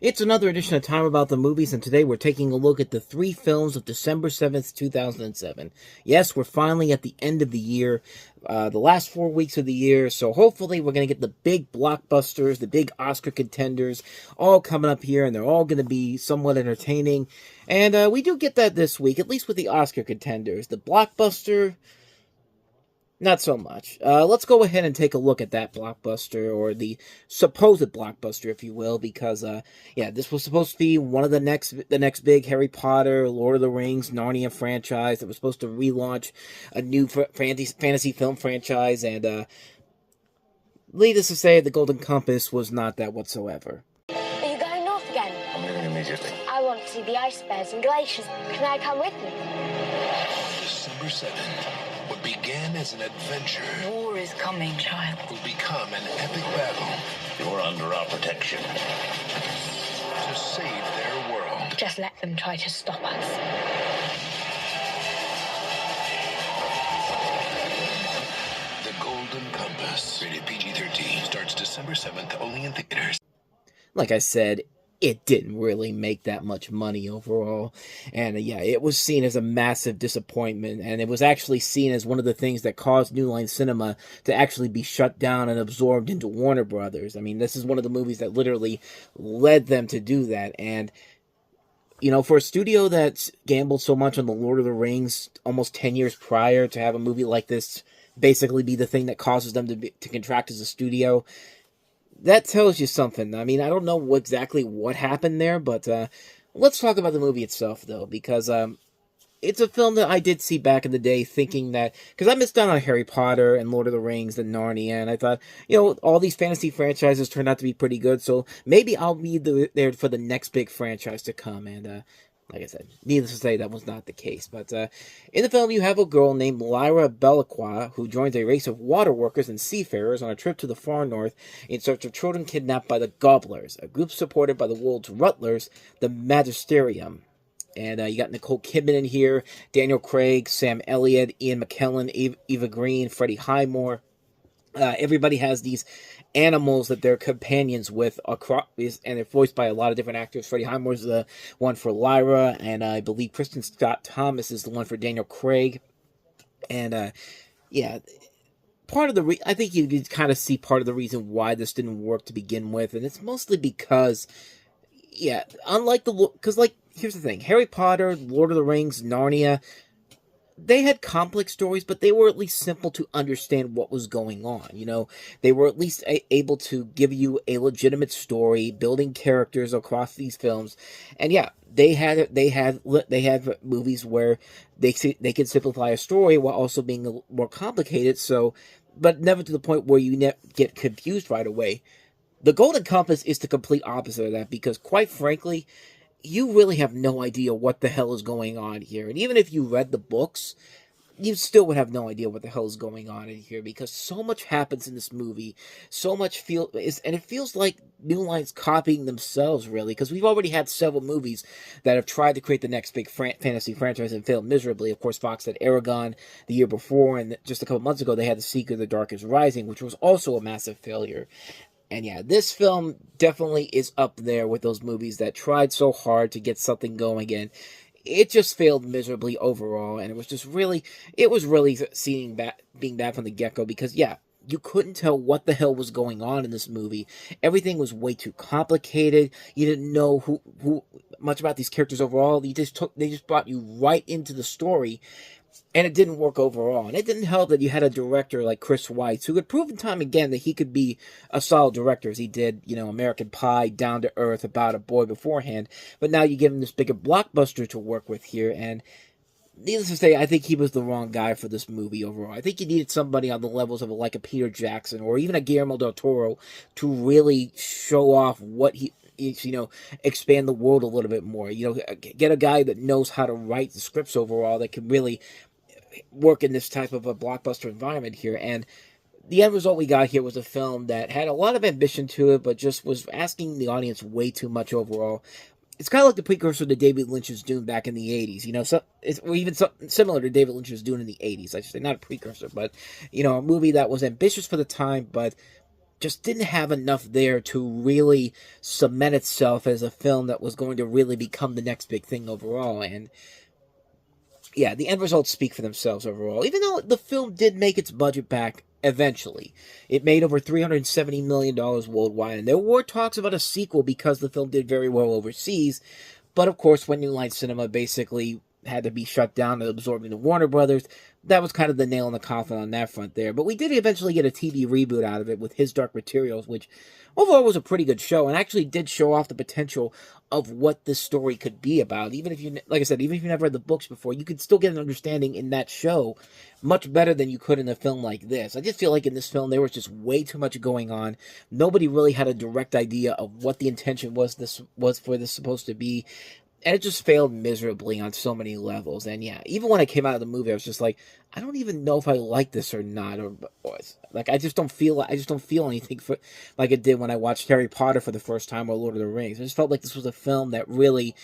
It's another edition of Time About the Movies, and today we're taking a look at the three films of December 7th, 2007. Yes, we're finally at the end of the year, the last 4 weeks of the year, so hopefully we're going to get the big blockbusters, the big Oscar contenders, all coming up here, and they're all going to be somewhat entertaining. And we do get that this week, at least with the Oscar contenders. The blockbuster, not so much. Let's go ahead and take a look at that blockbuster, or the supposed blockbuster, if you will, because, yeah, this was supposed to be one of the next big Harry Potter, Lord of the Rings, Narnia franchise that was supposed to relaunch a new fantasy film franchise, and, needless to say, the Golden Compass was not that whatsoever. Are you going north again? I'm leaving immediately. I want to see the ice bears and glaciers. Can I come with you? December 7th. What began as an adventure War is coming, child. will become an epic battle You're under our protection. to save their world. Just let them try to stop us. The Golden Compass, rated PG-13, starts December 7th, only in theaters. Like I said, it didn't really make that much money overall. And yeah, it was seen as a massive disappointment, and it was actually seen as one of the things that caused New Line Cinema to actually be shut down and absorbed into Warner Brothers. I mean, this is one of the movies that literally led them to do that. And, you know, for a studio that's gambled so much on the Lord of the Rings almost 10 years prior, to have a movie like this basically be the thing that causes them to contract as a studio, that tells you something. I mean, I don't know exactly what happened there, but let's talk about the movie itself, though, because it's a film that I did see back in the day, thinking that, because I missed out on Harry Potter and Lord of the Rings and Narnia, and I thought, you know, all these fantasy franchises turned out to be pretty good, so maybe I'll be there for the next big franchise to come, and like I said, needless to say, that was not the case. But in the film, you have a girl named Lyra Belacqua who joins a race of water workers and seafarers on a trip to the far north in search of children kidnapped by the Gobblers, a group supported by the world's rutlers, the Magisterium. And you got Nicole Kidman in here, Daniel Craig, Sam Elliott, Ian McKellen, Eva Green, Freddie Highmore. Everybody has these animals that they're companions with across, and they're voiced by a lot of different actors. Freddie Highmore's the one for Lyra, and I believe Kristen Scott Thomas is the one for Daniel Craig. And yeah, part of the I think you can kind of see part of the reason why this didn't work to begin with, and it's mostly because, yeah, unlike because, like, here's the thing: Harry Potter, Lord of the Rings, Narnia, they had complex stories, but they were at least simple to understand what was going on. You know, they were at least able to give you a legitimate story, building characters across these films. And yeah, they had movies where they could simplify a story while also being more complicated. So, but never to the point where you get confused right away. The Golden Compass is the complete opposite of that, because quite frankly, you really have no idea what the hell is going on here. And even if you read the books, you still would have no idea what the hell is going on in here, because so much happens in this movie. So much and it feels like New Line's copying themselves, really, because we've already had several movies that have tried to create the next big fantasy franchise and failed miserably. Of course, Fox had Aragon the year before, and just a couple months ago, they had The Secret of the Dark is Rising, which was also a massive failure. And yeah, this film definitely is up there with those movies that tried so hard to get something going, and it just failed miserably overall. And it was really being bad from the get-go, because yeah, you couldn't tell what the hell was going on in this movie. Everything was way too complicated. You didn't know who much about these characters overall. They just brought you right into the story. And it didn't work overall. And it didn't help that you had a director like Chris Weitz, who had proven time again that he could be a solid director, as he did, you know, American Pie, Down to Earth, About a Boy beforehand. But now you give him this bigger blockbuster to work with here. And needless to say, I think he was the wrong guy for this movie overall. I think you needed somebody on the levels of like a Peter Jackson or even a Guillermo del Toro to really show off what he is, you know, expand the world a little bit more. You know, get a guy that knows how to write the scripts overall, that can really work in this type of a blockbuster environment here. And the end result we got here was a film that had a lot of ambition to it, but just was asking the audience way too much overall. It's kind of like the precursor to David Lynch's Dune back in the 80s, you know, or even similar to David Lynch's Dune in the 80s, I should say, not a precursor, but, you know, a movie that was ambitious for the time, but just didn't have enough there to really cement itself as a film that was going to really become the next big thing overall. And yeah, the end results speak for themselves overall. Even though the film did make its budget back eventually, it made over $370 million worldwide. And there were talks about a sequel because the film did very well overseas. But of course, when New Line Cinema basically had to be shut down and absorbed into Warner Brothers, that was kind of the nail in the coffin on that front there. But we did eventually get a TV reboot out of it with His Dark Materials, which overall was a pretty good show and actually did show off the potential of what this story could be about. Even if you, like I said, even if you never read the books before, you could still get an understanding in that show much better than you could in a film like this. I just feel like in this film there was just way too much going on. Nobody really had a direct idea of what the intention was for this supposed to be. And it just failed miserably on so many levels. And yeah, even when I came out of the movie, I was just like, I don't even know if I like this or not. Or like, I just don't feel anything like it did when I watched Harry Potter for the first time or Lord of the Rings. I just felt like this was a film that really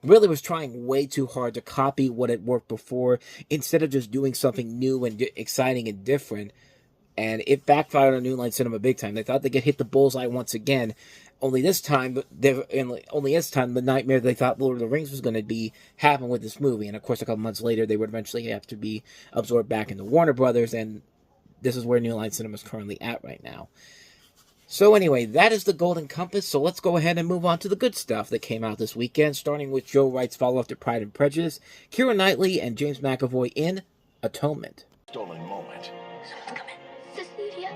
was trying way too hard to copy what had worked before instead of just doing something new and exciting and different. And it backfired on New Line Cinema big time. They thought they could hit the bullseye once again. Only this time, the nightmare they thought Lord of the Rings was going to be happened with this movie. And of course, a couple months later, they would eventually have to be absorbed back into Warner Brothers. And this is where New Line Cinema is currently at right now. So anyway, that is the Golden Compass. So let's go ahead and move on to the good stuff that came out this weekend, starting with Joe Wright's follow-up to Pride and Prejudice, Keira Knightley and James McAvoy in Atonement. Stolen moment. Someone's coming. Cecilia.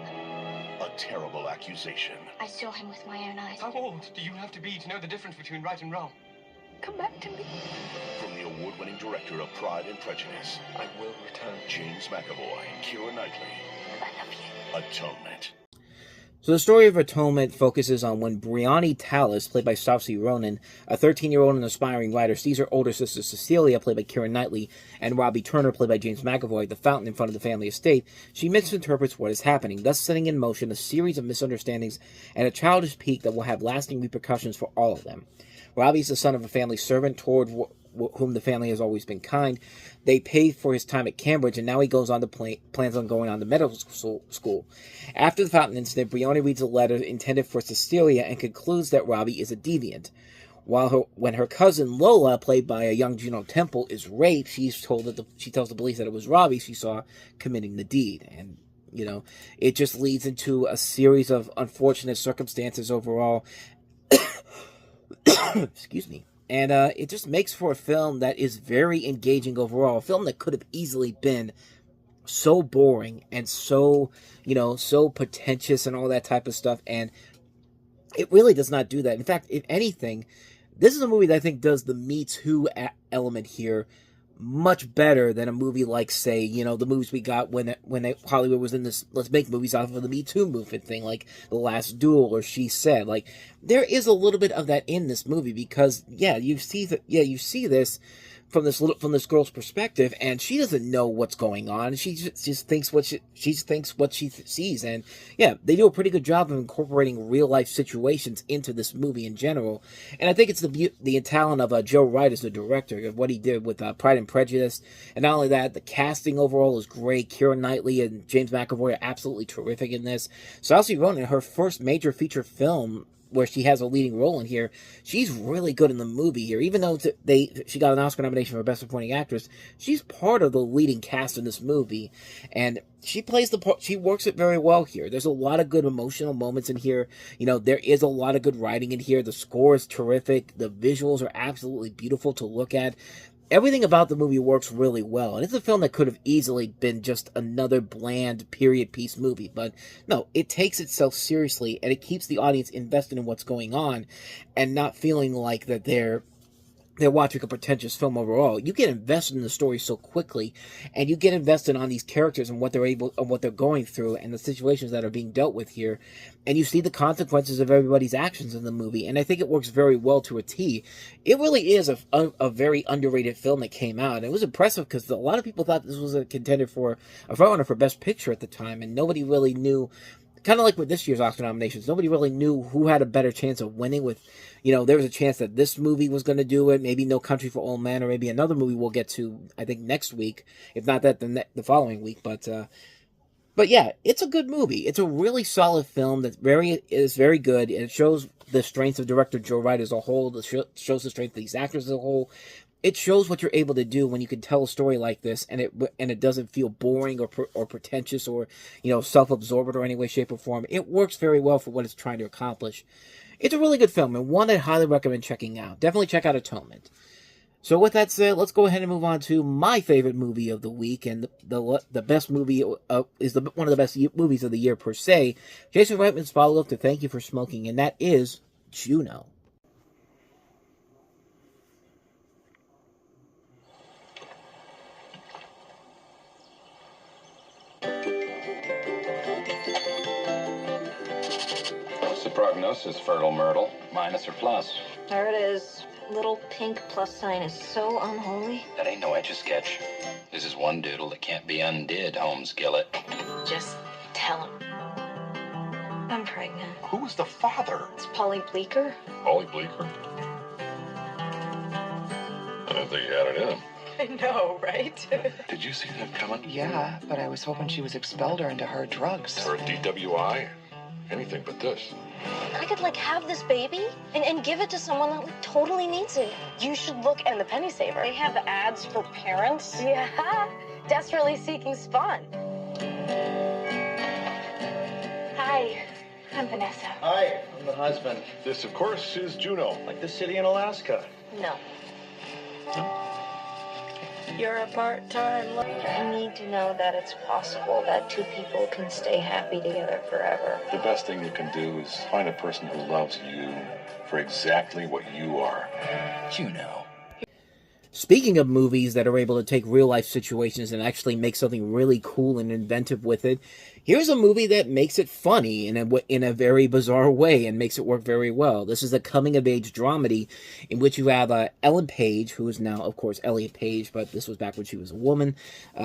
A terrible accusation. I saw him with my own eyes. How old do you have to be to know the difference between right and wrong? Come back to me. From the award-winning director of Pride and Prejudice, I will return. James McAvoy, Keira Knightley. I love you. Atonement. So the story of Atonement focuses on when Brionni Tallis, played by Saoirse Ronan, a 13-year-old and aspiring writer, sees her older sister Cecilia, played by Keira Knightley, and Robbie Turner, played by James McAvoy, at the fountain in front of the family estate. She misinterprets what is happening, thus setting in motion a series of misunderstandings and a childish pique that will have lasting repercussions for all of them. Robbie is the son of a family servant toward whom the family has always been kind. They paid for his time at Cambridge, and now he goes on to plans on going on to medical school. After the fountain incident, Brionni reads a letter intended for Cecilia and concludes that Robbie is a deviant. When her cousin Lola, played by a young Juno Temple, is raped, she tells the police that it was Robbie she saw committing the deed. And it just leads into a series of unfortunate circumstances overall. Excuse me. And it just makes for a film that is very engaging overall. A film that could have easily been so boring and so pretentious and all that type of stuff. And it really does not do that. In fact, if anything, this is a movie that I think does the Me Too element here much better than a movie like, say, the movies we got when Hollywood was in this let's make movies off of the Me Too movement thing, like The Last Duel or She Said. Like, there is a little bit of that in this movie because, you see this from this girl's perspective, and she doesn't know what's going on. She just thinks what she sees, and they do a pretty good job of incorporating real life situations into this movie in general. And I think it's the talent of Joe Wright as the director of what he did with Pride and Prejudice, and not only that, the casting overall is great. Keira Knightley and James McAvoy are absolutely terrific in this. Saoirse Ronan, her first major feature film where she has a leading role in here, she's really good in the movie here. Even though she got an Oscar nomination for Best Supporting Actress, she's part of the leading cast in this movie, and she plays the part. She works it very well here. There's a lot of good emotional moments in here. There is a lot of good writing in here. The score is terrific. The visuals are absolutely beautiful to look at. Everything about the movie works really well, and it's a film that could have easily been just another bland period piece movie, but no, it takes itself seriously, and it keeps the audience invested in what's going on, and not feeling like that they're watching a pretentious film overall. You get invested in the story so quickly, and you get invested on these characters and what they're going through, and the situations that are being dealt with here, and you see the consequences of everybody's actions in the movie, and I think it works very well to a T. It really is a very underrated film that came out, and it was impressive because a lot of people thought this was a contender for a frontrunner for Best Picture at the time, and nobody really knew. Kind of like with this year's Oscar nominations, nobody really knew who had a better chance of winning. With, there was a chance that this movie was going to do it, maybe No Country for Old Men, or maybe another movie we'll get to, I think, next week, if not that, the following week. But But yeah, it's a good movie. It's a really solid film that is very good, and it shows the strengths of director Joe Wright as a whole. It shows the strength of these actors as a whole. It shows what you're able to do when you can tell a story like this, and it doesn't feel boring or pretentious or self-absorbed or any way, shape, or form. It works very well for what it's trying to accomplish. It's a really good film, and one I highly recommend checking out. Definitely check out Atonement. So with that said, let's go ahead and move on to my favorite movie of the week, and the best movie one of the best movies of the year per se. Jason Reitman's follow-up to Thank You for Smoking, and that is Juno. What's the prognosis, fertile Myrtle? Minus or plus? There it is. Little pink plus sign is so unholy. That ain't no Etch-a-Sketch. This is one doodle that can't be undid, Holmes Gillett. Just tell him. I'm pregnant. Who was the father? It's Polly Bleecker. Polly Bleecker? I didn't think he had it in him. I know, right? Did you see that coming? Yeah, but I was hoping she was expelled or into hard drugs. Or a DWI? Anything but this. I could, have this baby and give it to someone that, totally needs it. You should look in the Penny Saver. They have ads for parents. Yeah, desperately seeking spawn. Hi, I'm Vanessa. Hi, I'm the husband. This, of course, is Juno. Like the city in Alaska. No. You're a part-time You need to know that it's possible that two people can stay happy together forever. The best thing you can do is find a person who loves you for exactly what you are. Juno. Speaking of movies that are able to take real-life situations and actually make something really cool and inventive with it, here's a movie that makes it funny in a very bizarre way and makes it work very well. This is a coming-of-age dramedy in which you have Ellen Page, who is now, of course, Elliot Page, but this was back when she was a woman.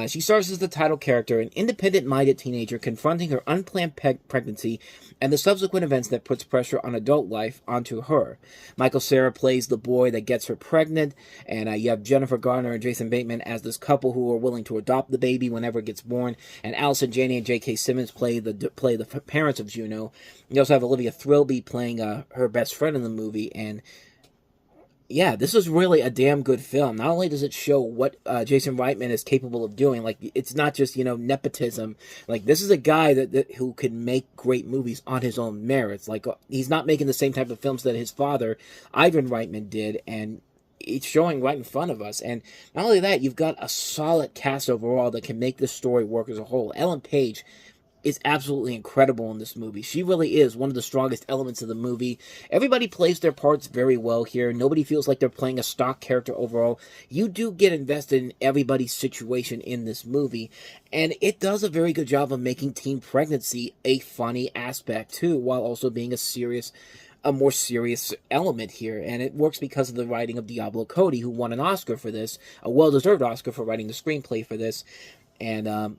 She stars as the title character, an independent-minded teenager confronting her unplanned pregnancy and the subsequent events that puts pressure on adult life onto her. Michael Cera plays the boy that gets her pregnant, and you have Jennifer Garner and Jason Bateman as this couple who are willing to adopt the baby whenever it gets born, and Allison Janney and J.K. Simmons play the parents of Juno. You also have Olivia Thirlby playing her best friend in the movie, and yeah, this is really a damn good film. Not only does it show what Jason Reitman is capable of doing, it's not just, nepotism. This is a guy who can make great movies on his own merits. He's not making the same type of films that his father, Ivan Reitman, did, and it's showing right in front of us. And not only that, you've got a solid cast overall that can make this story work as a whole. Ellen Page is absolutely incredible in this movie. She really is one of the strongest elements of the movie. Everybody plays their parts very well here. Nobody feels like they're playing a stock character overall. You do get invested in everybody's situation in this movie, and it does a very good job of making teen pregnancy a funny aspect too, while also being a more serious element here. And it works because of the writing of Diablo Cody, who won an Oscar for this, a well-deserved Oscar for writing the screenplay for this. And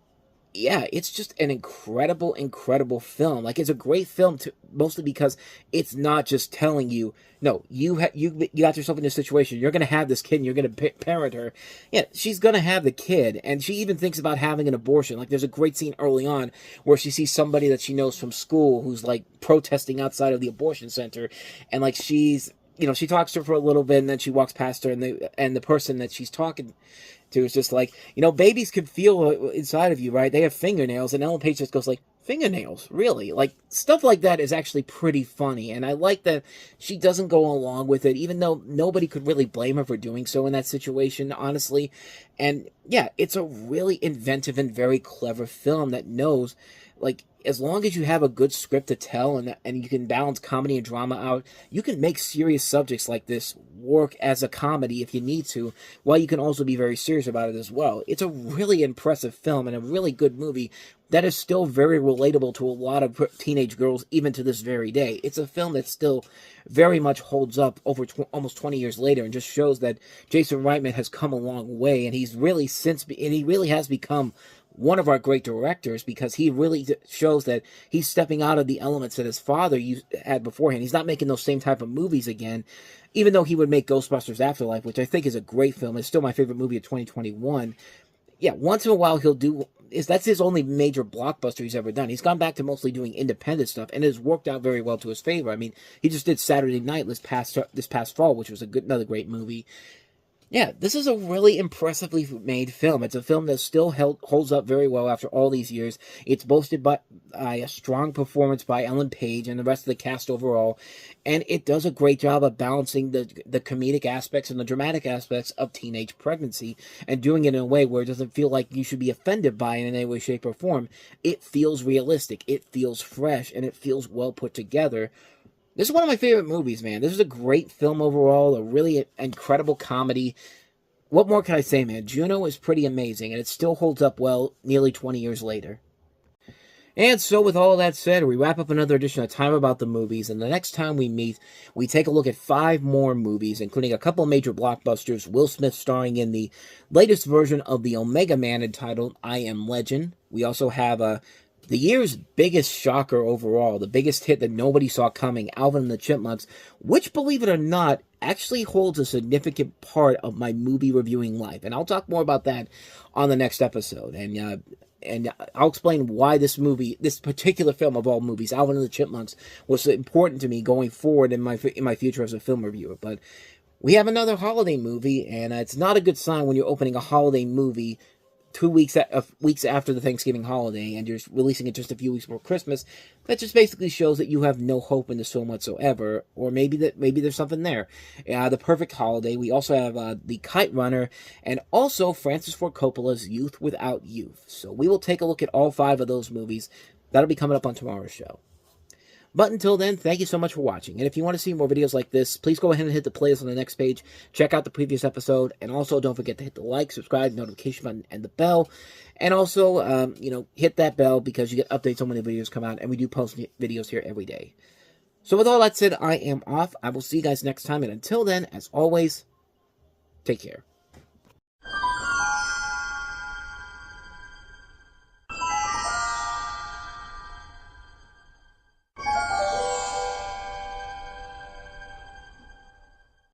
yeah, it's just an incredible, incredible film. It's a great film mostly because it's not just telling you, no, you got yourself in this situation. You're going to have this kid and you're going to parent her. Yeah, she's going to have the kid. And she even thinks about having an abortion. There's a great scene early on where she sees somebody that she knows from school who's protesting outside of the abortion center. And she's, she talks to her for a little bit and then she walks past her and the person that she's talking to is just babies can feel inside of you, right? They have fingernails, and Ellen Page just goes fingernails? Really? Stuff like that is actually pretty funny, and I like that she doesn't go along with it, even though nobody could really blame her for doing so in that situation, honestly. And yeah, it's a really inventive and very clever film that knows, as long as you have a good script to tell and you can balance comedy and drama out, you can make serious subjects like this work as a comedy if you need to, while you can also be very serious about it as well. It's a really impressive film and a really good movie that is still very relatable to a lot of teenage girls, even to this very day. It's a film that still very much holds up over almost 20 years later, and just shows that Jason Reitman has come a long way, and he really has become one of our great directors, because he really shows that he's stepping out of the elements that his father had beforehand. He's not making those same type of movies again, even though he would make Ghostbusters Afterlife, which I think is a great film. It's still my favorite movie of 2021. Yeah, once in a while he'll do that's his only major blockbuster he's ever done. He's gone back to mostly doing independent stuff, and it has worked out very well to his favor. I mean, he just did Saturday Night this past fall, which was another great movie. Yeah, this is a really impressively made film. It's a film that still holds up very well after all these years. It's boasted by a strong performance by Ellen Page and the rest of the cast overall, and it does a great job of balancing the comedic aspects and the dramatic aspects of teenage pregnancy, and doing it in a way where it doesn't feel like you should be offended by it in any way, shape, or form. It feels realistic, it feels fresh, and it feels well put together. This is one of my favorite movies, man. This is a great film overall, a really incredible comedy. What more can I say, man? Juno is pretty amazing, and it still holds up well nearly 20 years later. And so, with all that said, we wrap up another edition of Time About the Movies, and the next time we meet, we take a look at 5 more movies, including a couple major blockbusters, Will Smith starring in the latest version of the Omega Man entitled I Am Legend. We also have the year's biggest shocker overall, the biggest hit that nobody saw coming, Alvin and the Chipmunks, which, believe it or not, actually holds a significant part of my movie reviewing life. And I'll talk more about that on the next episode. And I'll explain why this particular film of all movies, Alvin and the Chipmunks, was important to me going forward in my future as a film reviewer. But we have another holiday movie, and it's not a good sign when you're opening a holiday movie 2 weeks after the Thanksgiving holiday, and you're releasing it just a few weeks before Christmas. That just basically shows that you have no hope in this film whatsoever, or maybe there's something there. The Perfect Holiday. We also have The Kite Runner, and also Francis Ford Coppola's Youth Without Youth. So we will take a look at all 5 of those movies. That'll be coming up on tomorrow's show. But until then, thank you so much for watching. And if you want to see more videos like this, please go ahead and hit the playlist on the next page. Check out the previous episode. And also, don't forget to hit the like, subscribe, notification button, and the bell. And also, hit that bell because you get updates on when the videos come out. And we do post videos here every day. So with all that said, I am off. I will see you guys next time. And until then, as always, take care.